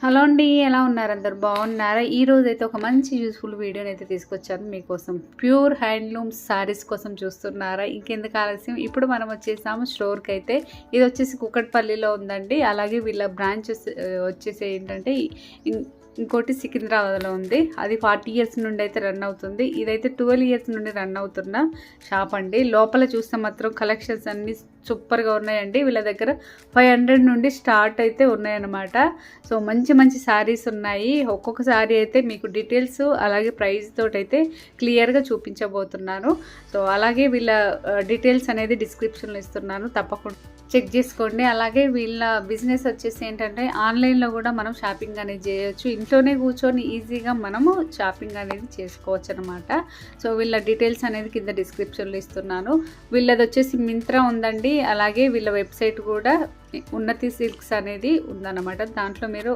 Hello అండి, ఎలా ఉన్నారు? అందరు బాగున్నారా? ఈరోజు అయితే ఒక మంచి యూస్ఫుల్ వీడియోని అయితే తీసుకొచ్చాను మీకోసం. ప్యూర్ హ్యాండ్లూమ్ శారీస్ కోసం చూస్తున్నారా? ఇంకెందుకు ఆలస్యం, ఇప్పుడు మనం వచ్చేసాము స్టోర్కి అయితే. ఇది వచ్చేసి కుకట్పల్లిలో ఉందండి. అలాగే వీళ్ళ బ్రాంచ్ వచ్చేసి ఏంటంటే ఇంకోటి సికింద్రాబాద్లో ఉంది. అది 40 ఇయర్స్ నుండి అయితే రన్ అవుతుంది. ఇదైతే 12 ఇయర్స్ నుండి రన్ అవుతున్న షాప్ అండి. లోపల చూస్తే మాత్రం కలెక్షన్స్ అన్నీ సూపర్గా ఉన్నాయండి. వీళ్ళ దగ్గర 500 నుండి స్టార్ట్ అయితే ఉన్నాయన్నమాట. సో మంచి మంచి శారీస్ ఉన్నాయి. ఒక్కొక్క శారీ అయితే మీకు డీటెయిల్స్ అలాగే ప్రైస్ తోటి అయితే క్లియర్గా చూపించబోతున్నాను. సో అలాగే వీళ్ళ డీటెయిల్స్ అనేది డిస్క్రిప్షన్లో ఇస్తున్నాను, తప్పకుండా చెక్ చేసుకోండి. అలాగే వీళ్ళ బిజినెస్ వచ్చేసి ఏంటంటే ఆన్లైన్లో కూడా మనం షాపింగ్ అనేది చేయొచ్చు. ఇంట్లోనే కూర్చొని ఈజీగా మనము షాపింగ్ అనేది చేసుకోవచ్చు అనమాట. సో వీళ్ళ డీటెయిల్స్ అనేది కింద డిస్క్రిప్షన్లో ఇస్తున్నాను. వీళ్ళది వచ్చేసి మింత్రా ఉందండి. అలాగే వీళ్ళ వెబ్సైట్ కూడా ఉన్నతి సిల్క్స్ అనేది ఉందన్నమాట. దాంట్లో మీరు